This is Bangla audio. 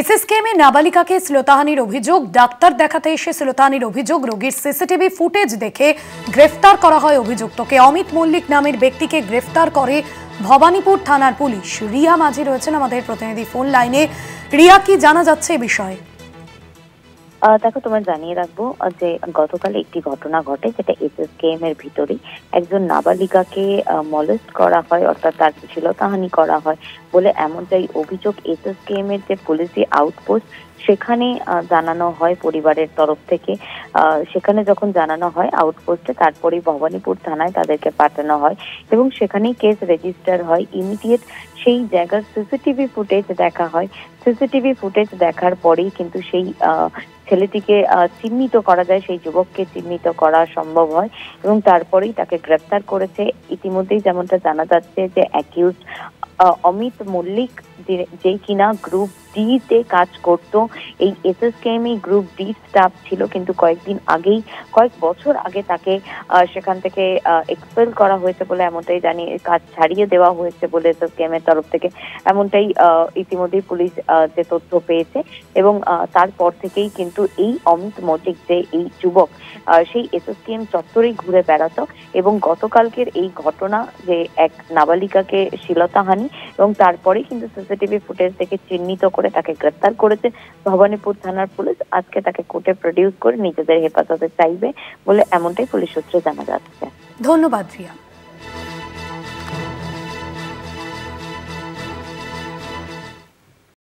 এসএসকেএমে নাবালিকাকে শ্লীলতাহানির অভিযোগ, ডাক্তার দেখাতে এসে শ্লীলতাহানির অভিযোগ, রোগীর সিসিটিভি ফুটেজ দেখে গ্রেফতার করা হয় অভিযুক্তকে। অমিত মল্লিক নামের ব্যক্তিকে গ্রেফতার করে ভবানীপুর থানার পুলিশ। রিয়া মাঝি রয়েছেন আমাদের প্রতিনিধি ফোন লাইনে। রিয়া, কি জানা যাচ্ছে এই বিষয়ে? দেখো, তোমার জানিয়ে রাখবো যে গতকাল একটি ঘটনা ঘটে, যেটা এসএসকেএম এর ভিতরেই একজন নাবালিকাকে মলেস্ট করা হয়, অর্থাৎ তার শ্লীলতাহানি করা হয় বলে এমনটাই অভিযোগ এসএসকেএম এর যে পুলিশি আউটপোস্ট সেখানে জানানো হয় পরিবারের তরফ থেকে। সেখানে যখন জানানো হয় আউটপোস্টে, তারপরেই ভবানীপুর থানায় তাদেরকে পাঠানো হয় এবং সেখানেই কেস রেজিস্টার হয়। ইমিডিয়েট সেই জায়গার সিসিটিভি ফুটেজ দেখা হয়। সিসিটিভি ফুটেজ দেখার পরেই কিন্তু সেই ছেলেটিকে চিহ্নিত করা যায়, সেই যুবককে চিহ্নিত করা সম্ভব হয় এবং তারপরেই তাকে গ্রেপ্তার করেছে। ইতিমধ্যেই যেমনটা জানা যাচ্ছে যে অ্যাকিউজড অমিত মল্লিক, যে কিনা গ্রুপ ডি তে কাজ করত, এই এসএসকেএম গ্রুপ ডি স্টাফ ছিল, কিন্তু কয়েক বছর আগে তাকে সেখান থেকে এক্সপেল করা হয়েছে বলে এমনটাই জানি, কাজ ছাড়িয়ে দেওয়া হয়েছে বলে এসএসকেএম এর তরফ থেকে এমনটাই ইতিমধ্যেই পুলিশ যে তথ্য পেয়েছে এবং তারপর থেকেই কিন্তু এই অমিত মল্লিক, যে এই যুবক, সেই এসএসকেএম চত্বরেই ঘুরে বেড়াতো এবং গতকালকের এই ঘটনা, যে এক নাবালিকাকে শ্লীলতাহানি, এবং তারপরেই কিন্তু সিসিটিভি ফুটেজ থেকে চিহ্নিত করে তাকে গ্রেফতার করেছে ভবানীপুর থানার পুলিশ। আজকে তাকে কোর্টে প্রডিউস করে নিজেদের হেফাজতে চাইবে বলে এমনটাই পুলিশ সূত্রে জানা যাচ্ছে। ধন্যবাদ রিয়া।